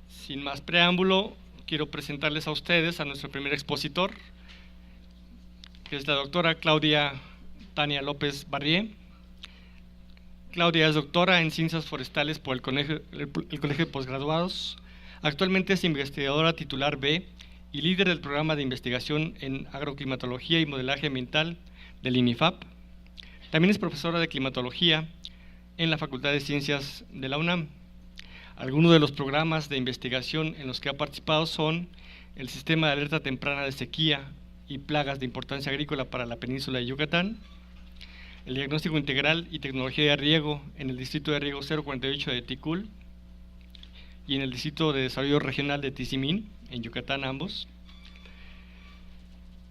Sin más preámbulo, quiero presentarles a ustedes a nuestro primer expositor, que es la doctora Claudia Tania López Barrié. Claudia es doctora en Ciencias Forestales por el Colegio de Postgraduados. Actualmente es investigadora titular B y líder del programa de investigación en agroclimatología y modelaje ambiental del INIFAP. También es profesora de climatología en la Facultad de Ciencias de la UNAM. Algunos de los programas de investigación en los que ha participado son el Sistema de Alerta Temprana de Sequía y Plagas de Importancia Agrícola para la Península de Yucatán, el Diagnóstico Integral y Tecnología de Riego en el Distrito de Riego 048 de Tikul y en el Distrito de Desarrollo Regional de Tizimín, en Yucatán ambos,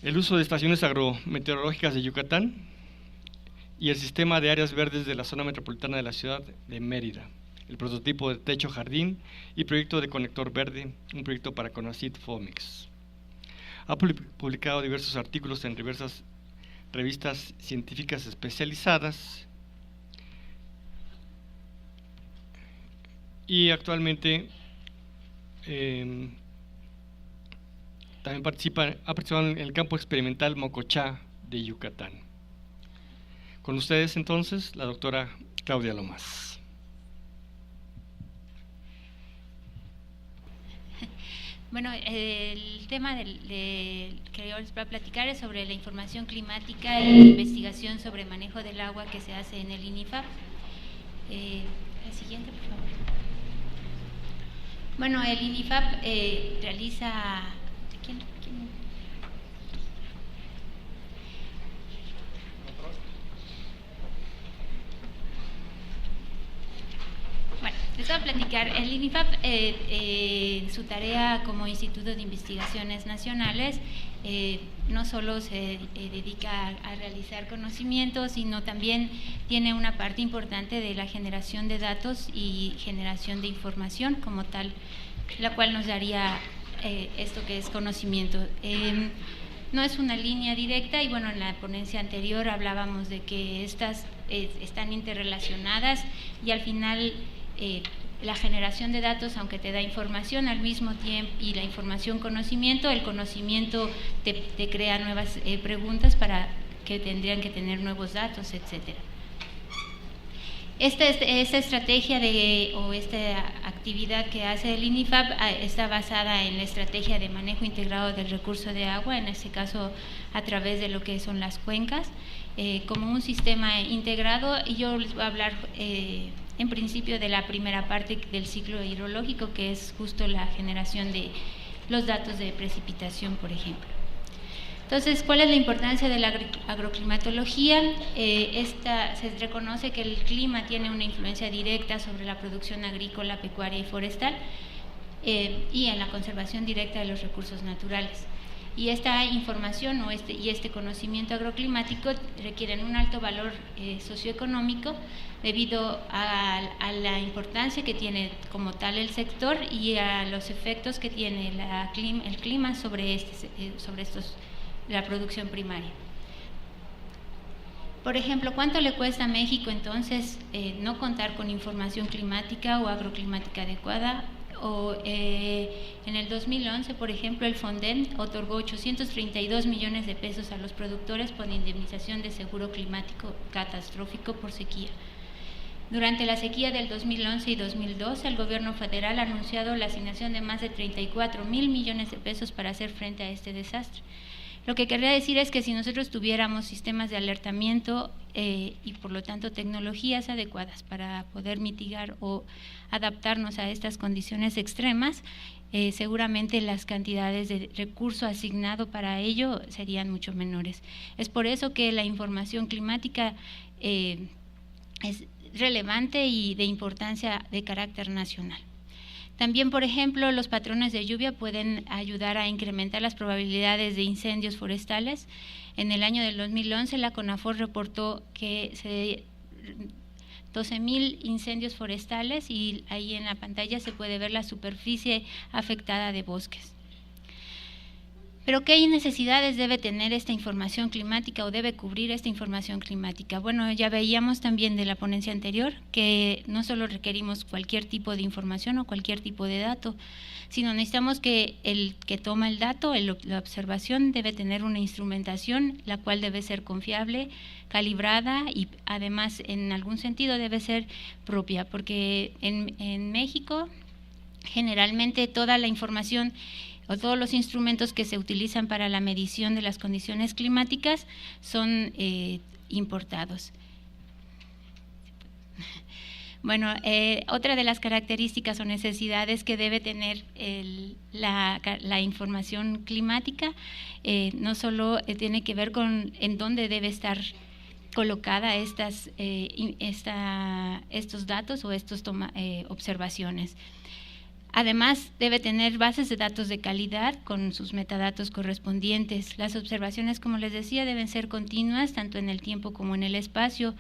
el uso de estaciones agrometeorológicas de Yucatán y el Sistema de Áreas Verdes de la Zona Metropolitana de la Ciudad de Mérida, el prototipo de techo jardín y proyecto de conector verde, un proyecto para CONACYT FOMIX. Ha publicado diversos artículos en diversas revistas científicas especializadas y actualmente también ha participado en el campo experimental Mocochá de Yucatán. Con ustedes entonces la doctora Claudia Lomas. Bueno, el tema que yo les voy a platicar es sobre la información climática y investigación sobre manejo del agua que se hace en el INIFAP. La siguiente, por favor. Bueno, el INIFAP realiza… ¿Quién? Bueno, les voy a platicar. El INIFAP, su tarea como Instituto de Investigaciones Nacionales, no solo se dedica a realizar conocimientos, sino también tiene una parte importante de la generación de datos y generación de información como tal, la cual nos daría esto que es conocimiento. No es una línea directa y bueno, en la ponencia anterior hablábamos de que estas están interrelacionadas y al final la generación de datos, aunque te da información al mismo tiempo, y la información conocimiento, el conocimiento te crea nuevas preguntas para que tendrían que tener nuevos datos, etcétera. Esta estrategia o esta actividad que hace el INIFAP está basada en la estrategia de manejo integrado del recurso de agua, en este caso a través de lo que son las cuencas, como un sistema integrado, y yo les voy a hablar en principio de la primera parte del ciclo hidrológico, que es justo la generación de los datos de precipitación, por ejemplo. Entonces, ¿cuál es la importancia de la agroclimatología? Se reconoce que el clima tiene una influencia directa sobre la producción agrícola, pecuaria y forestal y en la conservación directa de los recursos naturales. Y esta información y este conocimiento agroclimático requieren un alto valor socioeconómico debido a la importancia que tiene como tal el sector y a los efectos que tiene el clima sobre la producción primaria. Por ejemplo, ¿cuánto le cuesta a México entonces no contar con información climática o agroclimática adecuada? En el 2011, por ejemplo, el Fonden otorgó 832 millones de pesos a los productores por indemnización de seguro climático catastrófico por sequía. Durante la sequía del 2011 y 2012, el gobierno federal ha anunciado la asignación de más de 34 mil millones de pesos para hacer frente a este desastre. Lo que querría decir es que si nosotros tuviéramos sistemas de alertamiento y por lo tanto tecnologías adecuadas para poder mitigar o adaptarnos a estas condiciones extremas, seguramente las cantidades de recurso asignado para ello serían mucho menores. Es por eso que la información climática es relevante y de importancia de carácter nacional. También, por ejemplo, los patrones de lluvia pueden ayudar a incrementar las probabilidades de incendios forestales. En el año del 2011, la CONAFOR reportó que 12,000 incendios forestales y ahí en la pantalla se puede ver la superficie afectada de bosques. Pero ¿qué necesidades debe tener esta información climática o debe cubrir esta información climática? Bueno, ya veíamos también de la ponencia anterior que no solo requerimos cualquier tipo de información o cualquier tipo de dato, sino necesitamos que el que toma el dato, la observación, debe tener una instrumentación, la cual debe ser confiable, calibrada y además en algún sentido debe ser propia, porque en México generalmente toda la información o todos los instrumentos que se utilizan para la medición de las condiciones climáticas son importados. Bueno, otra de las características o necesidades que debe tener la información climática no solo tiene que ver con en dónde debe estar colocada estos datos o estas observaciones. Además, debe tener bases de datos de calidad con sus metadatos correspondientes. Las observaciones, como les decía, deben ser continuas, tanto en el tiempo como en el espacio,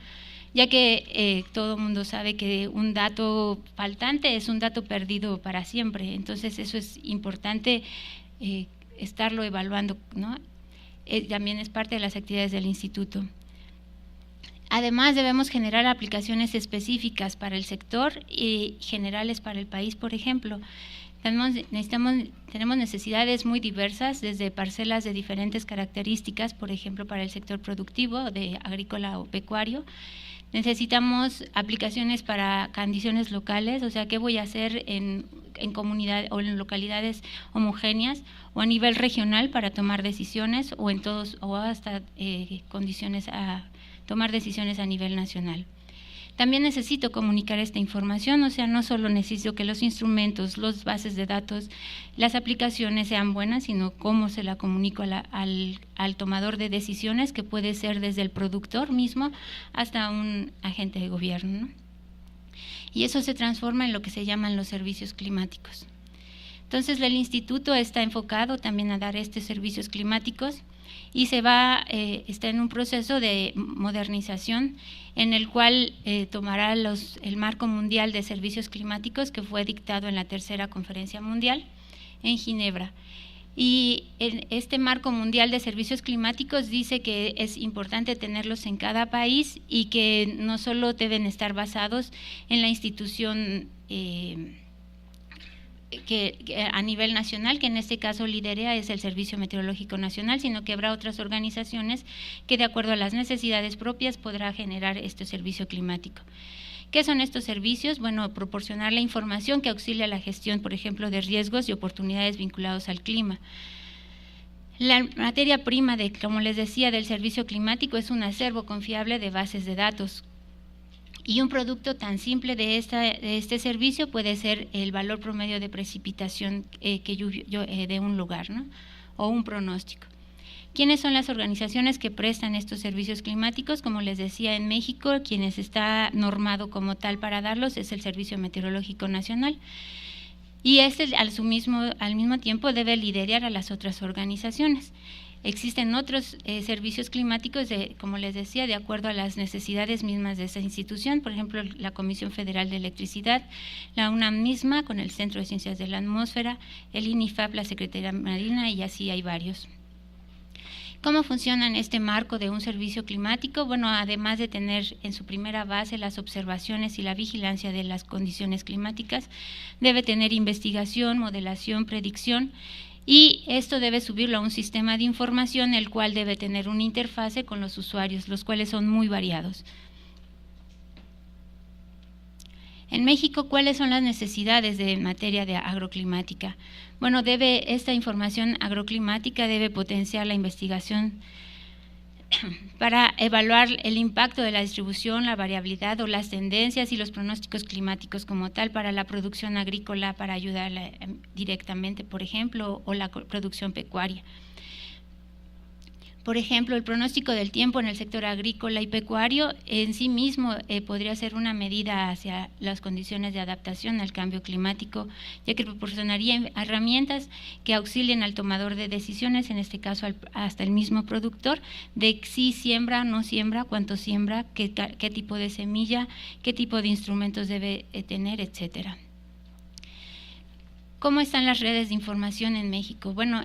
ya que todo el mundo sabe que un dato faltante es un dato perdido para siempre. Entonces, eso es importante estarlo evaluando, ¿no? También es parte de las actividades del instituto. Además, debemos generar aplicaciones específicas para el sector y generales para el país, por ejemplo. Tenemos necesidades muy diversas, desde parcelas de diferentes características, por ejemplo, para el sector productivo, de agrícola o pecuario. Necesitamos aplicaciones para condiciones locales, o sea, qué voy a hacer en comunidades o en localidades homogéneas o a nivel regional para tomar decisiones o en todos o hasta condiciones a tomar decisiones a nivel nacional. También necesito comunicar esta información, o sea, no solo necesito que los instrumentos, las bases de datos, las aplicaciones sean buenas, sino cómo se la comunico al tomador de decisiones, que puede ser desde el productor mismo hasta un agente de gobierno, ¿no? Y eso se transforma en lo que se llaman los servicios climáticos. Entonces, el instituto está enfocado también a dar estos servicios climáticos y está en un proceso de modernización en el cual tomará el marco mundial de servicios climáticos que fue dictado en la tercera conferencia mundial en Ginebra. Y en este marco mundial de servicios climáticos dice que es importante tenerlos en cada país y que no solo deben estar basados en la institución que a nivel nacional, que en este caso lidera es el Servicio Meteorológico Nacional, sino que habrá otras organizaciones que de acuerdo a las necesidades propias podrá generar este servicio climático. ¿Qué son estos servicios? Bueno, proporcionar la información que auxilia a la gestión, por ejemplo, de riesgos y oportunidades vinculados al clima. La materia prima, como les decía, del servicio climático es un acervo confiable de bases de datos. Y un producto tan simple de este servicio puede ser el valor promedio de precipitación de un lugar, ¿no? O un pronóstico. ¿Quiénes son las organizaciones que prestan estos servicios climáticos? Como les decía, en México, quienes está normado como tal para darlos es el Servicio Meteorológico Nacional. Y al mismo tiempo debe liderar a las otras organizaciones. Existen otros servicios climáticos, como les decía, de acuerdo a las necesidades mismas de esa institución, por ejemplo, la Comisión Federal de Electricidad, la UNAM misma con el Centro de Ciencias de la Atmósfera, el INIFAP, la Secretaría Marina y así hay varios. ¿Cómo funciona en este marco de un servicio climático? Bueno, además de tener en su primera base las observaciones y la vigilancia de las condiciones climáticas, debe tener investigación, modelación, predicción, y esto debe subirlo a un sistema de información el cual debe tener una interfase con los usuarios, los cuales son muy variados. En México, ¿cuáles son las necesidades de materia de agroclimática? Bueno, esta información agroclimática debe potenciar la investigación para evaluar el impacto de la distribución, la variabilidad o las tendencias y los pronósticos climáticos como tal para la producción agrícola, para ayudarla directamente, por ejemplo, o la producción pecuaria. Por ejemplo, el pronóstico del tiempo en el sector agrícola y pecuario en sí mismo podría ser una medida hacia las condiciones de adaptación al cambio climático, ya que proporcionaría herramientas que auxilien al tomador de decisiones, en este caso hasta el mismo productor, de si siembra o no siembra, cuánto siembra, qué tipo de semilla, qué tipo de instrumentos debe tener, etcétera. ¿Cómo están las redes de información en México? Bueno,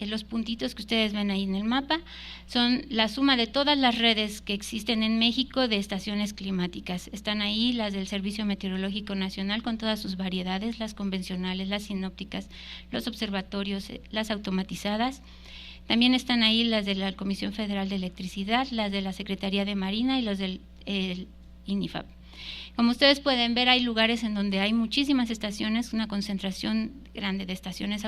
los puntitos que ustedes ven ahí en el mapa son la suma de todas las redes que existen en México de estaciones climáticas. Están ahí las del Servicio Meteorológico Nacional con todas sus variedades, las convencionales, las sinópticas, los observatorios, las automatizadas. También están ahí las de la Comisión Federal de Electricidad, las de la Secretaría de Marina y los del INIFAP. Como ustedes pueden ver, hay lugares en donde hay muchísimas estaciones, una concentración grande de estaciones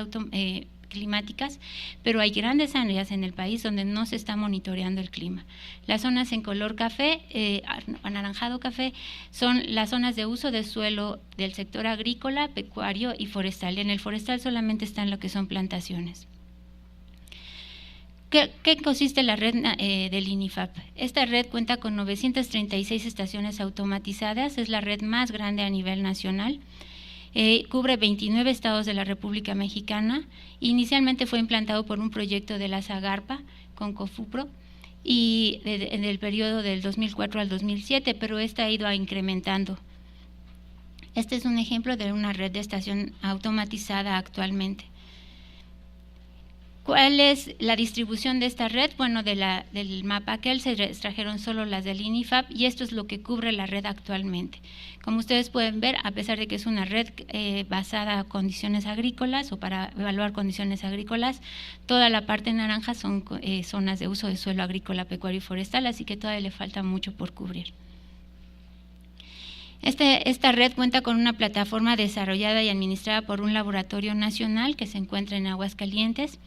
climáticas, pero hay grandes áreas en el país donde no se está monitoreando el clima. Las zonas en color café, anaranjado café, son las zonas de uso de suelo del sector agrícola, pecuario y forestal. En el forestal solamente están lo que son plantaciones. ¿Qué consiste la red del INIFAP? Esta red cuenta con 936 estaciones automatizadas, es la red más grande a nivel nacional, cubre 29 estados de la República Mexicana. Inicialmente fue implantado por un proyecto de la Zagarpa con COFUPRO y en el periodo del 2004 al 2007, pero esta ha ido incrementando. Este es un ejemplo de una red de estación automatizada actualmente. ¿Cuál es la distribución de esta red? Bueno, del mapa aquel se extrajeron solo las del INIFAP y esto es lo que cubre la red actualmente. Como ustedes pueden ver, a pesar de que es una red basada en condiciones agrícolas o para evaluar condiciones agrícolas, toda la parte naranja son zonas de uso de suelo agrícola, pecuario y forestal, así que todavía le falta mucho por cubrir. Esta red cuenta con una plataforma desarrollada y administrada por un laboratorio nacional que se encuentra en Aguascalientes.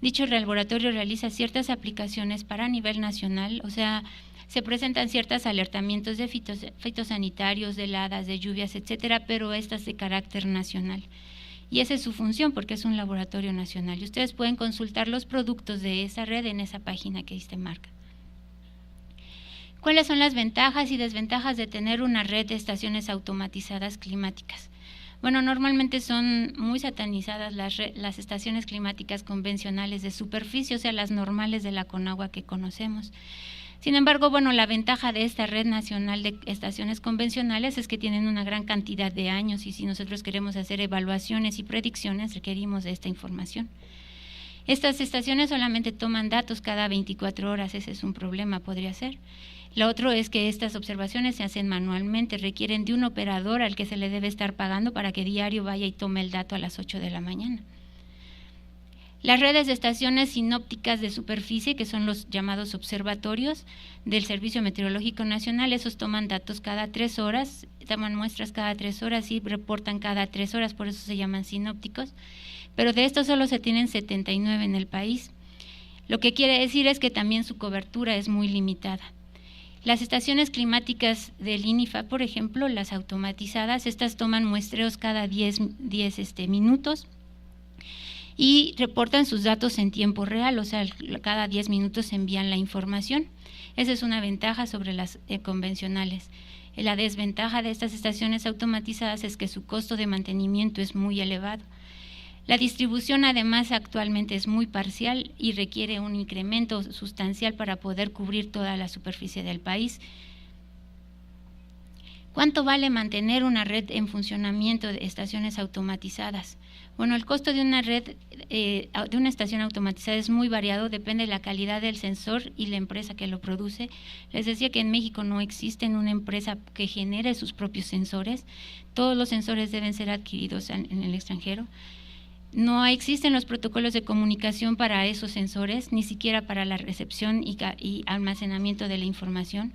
Dicho laboratorio realiza ciertas aplicaciones para nivel nacional, o sea, se presentan ciertos alertamientos de fitosanitarios, de heladas, de lluvias, etcétera, pero estas de carácter nacional. Y esa es su función porque es un laboratorio nacional. Y ustedes pueden consultar los productos de esa red en esa página que ahí se marca. ¿Cuáles son las ventajas y desventajas de tener una red de estaciones automatizadas climáticas? Bueno, normalmente son muy satanizadas las estaciones climáticas convencionales de superficie, o sea, las normales de la Conagua que conocemos. Sin embargo, bueno, la ventaja de esta red nacional de estaciones convencionales es que tienen una gran cantidad de años y si nosotros queremos hacer evaluaciones y predicciones requerimos de esta información. Estas estaciones solamente toman datos cada 24 horas, ese es un problema, podría ser. Lo otro es que estas observaciones se hacen manualmente, requieren de un operador al que se le debe estar pagando para que diario vaya y tome el dato a las 8 de la mañana. Las redes de estaciones sinópticas de superficie, que son los llamados observatorios del Servicio Meteorológico Nacional, esos toman datos cada 3 horas, toman muestras cada 3 horas y reportan cada 3 horas, por eso se llaman sinópticos, pero de estos solo se tienen 79 en el país. Lo que quiere decir es que también su cobertura es muy limitada. Las estaciones climáticas del INIFAP, por ejemplo, las automatizadas, estas toman muestreos cada 10 minutos y reportan sus datos en tiempo real, o sea, cada 10 minutos envían la información. Esa es una ventaja sobre las convencionales. La desventaja de estas estaciones automatizadas es que su costo de mantenimiento es muy elevado. La distribución además actualmente es muy parcial y requiere un incremento sustancial para poder cubrir toda la superficie del país. ¿Cuánto vale mantener una red en funcionamiento de estaciones automatizadas? Bueno, el costo de una red, de una estación automatizada es muy variado, depende de la calidad del sensor y la empresa que lo produce. Les decía que en México no existe una empresa que genere sus propios sensores, todos los sensores deben ser adquiridos en el extranjero. No existen los protocolos de comunicación para esos sensores, ni siquiera para la recepción y almacenamiento de la información.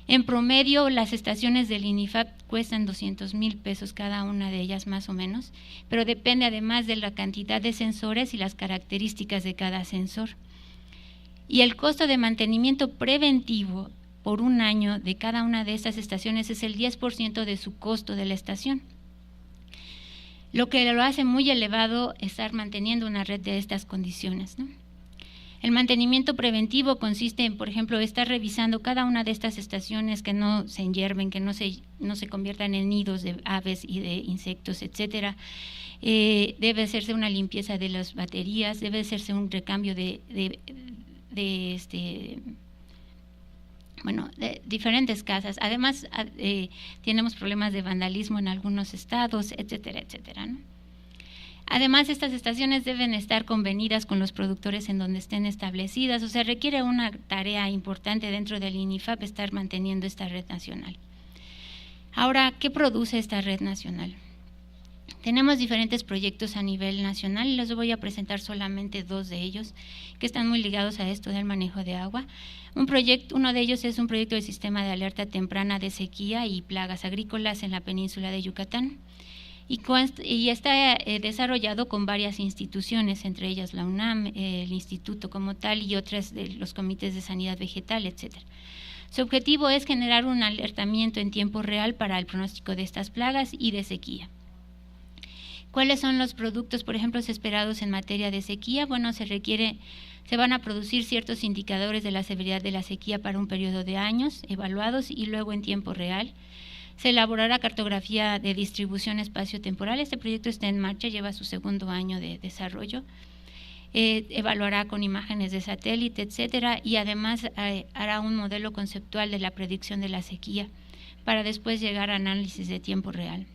En promedio, las estaciones del INIFAP cuestan 200,000 pesos cada una de ellas más o menos, pero depende además de la cantidad de sensores y las características de cada sensor. Y el costo de mantenimiento preventivo por un año de cada una de estas estaciones es el 10% de su costo de la estación. Lo que lo hace muy elevado estar manteniendo una red de estas condiciones, ¿no? El mantenimiento preventivo consiste en, por ejemplo, estar revisando cada una de estas estaciones que no se enyerben, que no se conviertan en nidos de aves y de insectos, etcétera. Debe hacerse una limpieza de las baterías, debe hacerse un recambio de diferentes casas. Además, tenemos problemas de vandalismo en algunos estados, etcétera, etcétera, ¿no? Además, estas estaciones deben estar convenidas con los productores en donde estén establecidas, o sea, requiere una tarea importante dentro del INIFAP estar manteniendo esta red nacional. Ahora, ¿qué produce esta red nacional? Tenemos diferentes proyectos a nivel nacional y les voy a presentar solamente 2 de ellos que están muy ligados a esto del manejo de agua. Uno de ellos es un proyecto de sistema de alerta temprana de sequía y plagas agrícolas en la península de Yucatán y está desarrollado con varias instituciones, entre ellas la UNAM, el instituto como tal y otras de los comités de sanidad vegetal, etcétera. Su objetivo es generar un alertamiento en tiempo real para el pronóstico de estas plagas y de sequía. ¿Cuáles son los productos, por ejemplo, esperados en materia de sequía? Bueno, se van a producir ciertos indicadores de la severidad de la sequía para un periodo de años evaluados y luego en tiempo real. Se elaborará cartografía de distribución espacio-temporal. Este proyecto está en marcha, lleva su 2º año de desarrollo. Evaluará con imágenes de satélite, etcétera, y además hará un modelo conceptual de la predicción de la sequía para después llegar a análisis de tiempo real.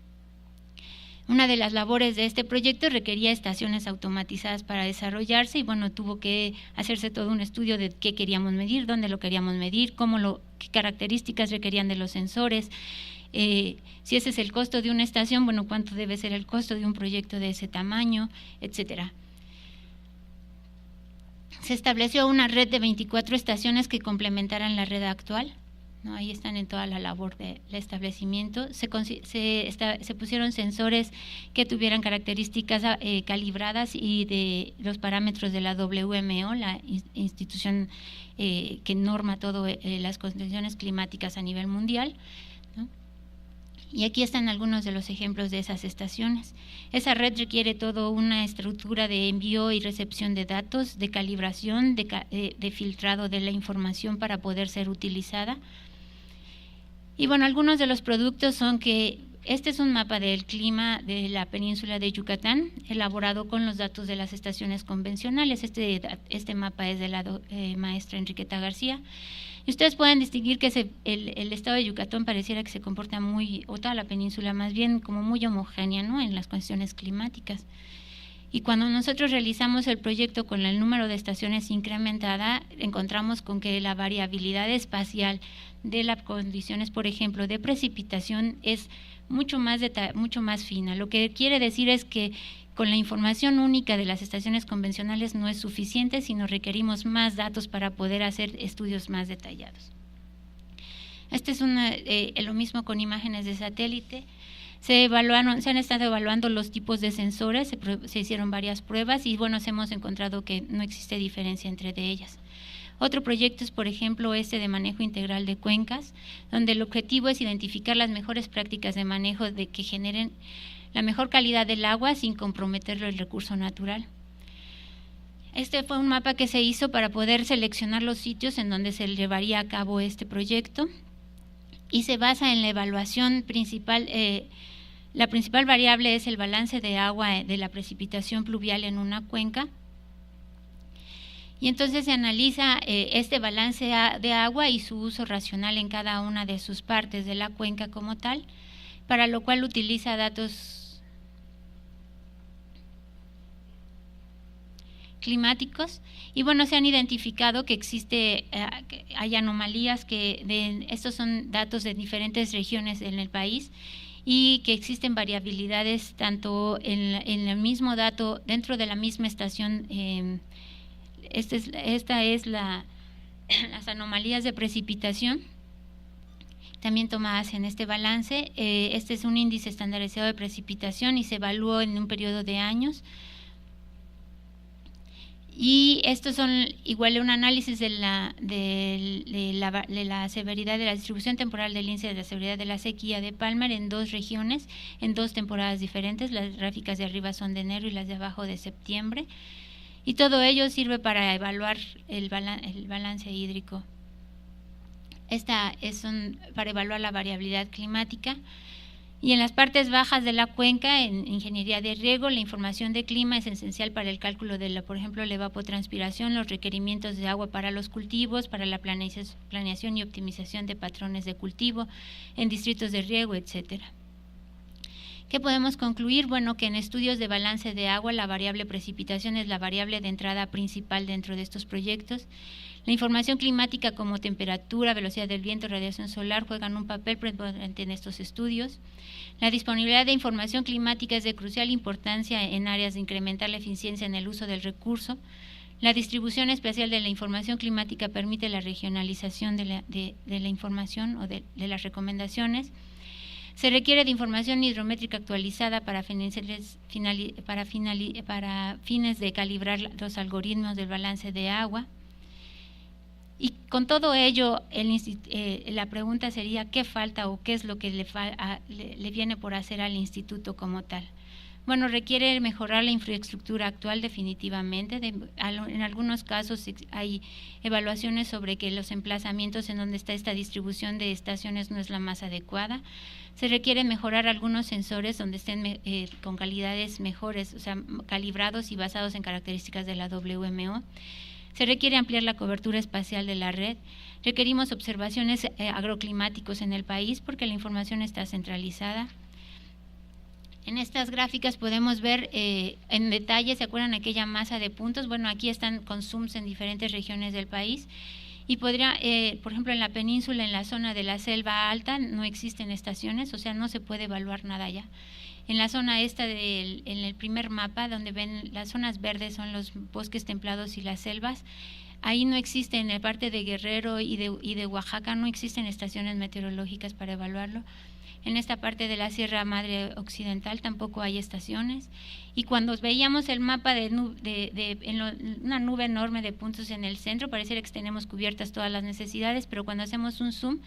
Una de las labores de este proyecto requería estaciones automatizadas para desarrollarse y bueno, tuvo que hacerse todo un estudio de qué queríamos medir, dónde lo queríamos medir, qué características requerían de los sensores, si ese es el costo de una estación, bueno, cuánto debe ser el costo de un proyecto de ese tamaño, etcétera. Se estableció una red de 24 estaciones que complementaran la red actual. ¿No? Ahí están en toda la labor del establecimiento. Se pusieron sensores que tuvieran características calibradas y de los parámetros de la WMO, la institución que norma todas las condiciones climáticas a nivel mundial, ¿no? Y aquí están algunos de los ejemplos de esas estaciones. Esa red requiere toda una estructura de envío y recepción de datos, de calibración, de filtrado de la información para poder ser utilizada. Y bueno, algunos de los productos son que este es un mapa del clima de la península de Yucatán, elaborado con los datos de las estaciones convencionales. Este mapa es de la maestra Enriqueta García. Y ustedes pueden distinguir que el estado de Yucatán pareciera que se comporta o toda la península más bien como muy homogénea, ¿no? En las cuestiones climáticas. Y cuando nosotros realizamos el proyecto con el número de estaciones incrementada, encontramos con que la variabilidad espacial de las condiciones, por ejemplo, de precipitación es mucho más fina. Lo que quiere decir es que con la información única de las estaciones convencionales no es suficiente, sino requerimos más datos para poder hacer estudios más detallados. Este es lo mismo con imágenes de satélite. Se han estado evaluando los tipos de sensores, se hicieron varias pruebas y bueno, hemos encontrado que no existe diferencia entre ellas. Otro proyecto es, por ejemplo, de manejo integral de cuencas, donde el objetivo es identificar las mejores prácticas de manejo que generen la mejor calidad del agua sin comprometer el recurso natural. Este fue un mapa que se hizo para poder seleccionar los sitios en donde se llevaría a cabo este proyecto y se basa en la evaluación principal. La principal variable es el balance de agua de la precipitación pluvial en una cuenca. Y entonces se analiza este balance de agua y su uso racional en cada una de sus partes de la cuenca como tal, para lo cual utiliza datos climáticos y bueno, se han identificado que hay anomalías estos son datos de diferentes regiones en el país y que existen variabilidades tanto en el mismo dato dentro de la misma estación. Esta es las anomalías de precipitación, también tomadas en este balance. Este es un índice estandarizado de precipitación y se evaluó en un periodo de años. Y estos son igual un análisis de la severidad de la distribución temporal del índice de la severidad de la sequía de Palmer en 2 regiones, en 2 temporadas diferentes. Las gráficas de arriba son de enero y las de abajo de septiembre. Y todo ello sirve para evaluar el balance hídrico. Para evaluar la variabilidad climática. Y en las partes bajas de la cuenca, en ingeniería de riego, la información de clima es esencial para el cálculo de, por ejemplo, la evapotranspiración, los requerimientos de agua para los cultivos, para la planeación y optimización de patrones de cultivo en distritos de riego, etcétera. ¿Qué podemos concluir? Bueno, que en estudios de balance de agua la variable precipitación es la variable de entrada principal dentro de estos proyectos. La información climática como temperatura, velocidad del viento, radiación solar juegan un papel preponderante en estos estudios. La disponibilidad de información climática es de crucial importancia en áreas de incrementar la eficiencia en el uso del recurso. La distribución espacial de la información climática permite la regionalización de la información o de las recomendaciones. Se requiere de información hidrométrica actualizada para fines de calibrar los algoritmos del balance de agua. Y con todo ello, la pregunta sería, ¿qué falta o qué es lo que le viene por hacer al instituto como tal? Bueno, requiere mejorar la infraestructura actual definitivamente. En algunos casos hay evaluaciones sobre que los emplazamientos en donde está esta distribución de estaciones no es la más adecuada. Se requiere mejorar algunos sensores donde estén con calidades mejores, o sea, calibrados y basados en características de la WMO. Se requiere ampliar la cobertura espacial de la red. Requerimos observaciones agroclimáticos en el país porque la información está centralizada. En estas gráficas podemos ver en detalle, ¿se acuerdan aquella masa de puntos? Bueno, aquí están con zooms en diferentes regiones del país y podría, por ejemplo, en la península, en la zona de la selva alta, no existen estaciones, o sea, no se puede evaluar nada allá. En la zona esta, en el primer mapa, donde ven las zonas verdes son los bosques templados y las selvas, ahí no existen, en la parte de Guerrero y de Oaxaca no existen estaciones meteorológicas para evaluarlo. En esta parte de la Sierra Madre Occidental tampoco hay estaciones. Y cuando veíamos el mapa una nube enorme de puntos en el centro, pareciera que tenemos cubiertas todas las necesidades, pero cuando hacemos un zoom,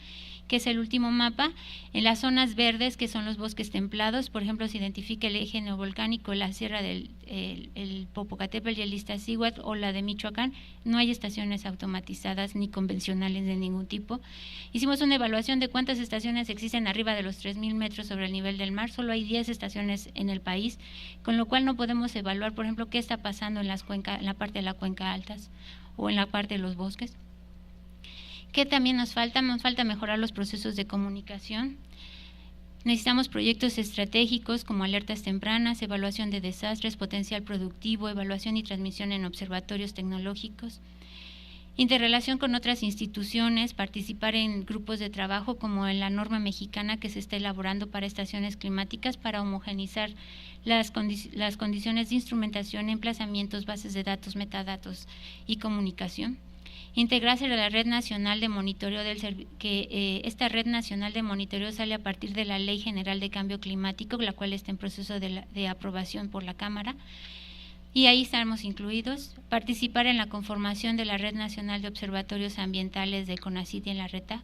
que es el último mapa, en las zonas verdes, que son los bosques templados, por ejemplo, se identifica el eje neovolcánico, la sierra del el Popocatépetl y el Iztaccíhuatl o la de Michoacán, no hay estaciones automatizadas ni convencionales de ningún tipo. Hicimos una evaluación de cuántas estaciones existen arriba de los 3,000 metros sobre el nivel del mar, solo hay 10 estaciones en el país, con lo cual no podemos evaluar, por ejemplo, qué está pasando en la parte de la cuenca altas o en la parte de los bosques. ¿Qué también nos falta? Nos falta mejorar los procesos de comunicación. Necesitamos proyectos estratégicos como alertas tempranas, evaluación de desastres, potencial productivo, evaluación y transmisión en observatorios tecnológicos, interrelación con otras instituciones, participar en grupos de trabajo como en la norma mexicana que se está elaborando para estaciones climáticas para homogeneizar las condiciones de instrumentación, emplazamientos, bases de datos, metadatos y comunicación. Integrarse a la red nacional de monitoreo esta red nacional de monitoreo sale a partir de la Ley General de Cambio Climático, la cual está en proceso de aprobación por la Cámara, y ahí estamos incluidos. Participar en la conformación de la Red Nacional de Observatorios Ambientales de CONACYT y en la RETAC,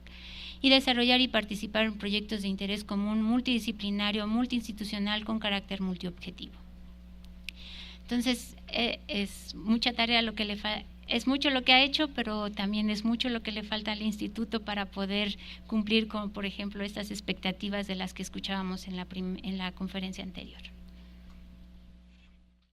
y desarrollar y participar en proyectos de interés común, multidisciplinario, multiinstitucional con carácter multiobjetivo. Entonces, es mucha tarea lo que le falta. Es mucho lo que ha hecho, pero también es mucho lo que le falta al instituto para poder cumplir con, por ejemplo, estas expectativas de las que escuchábamos en la conferencia anterior.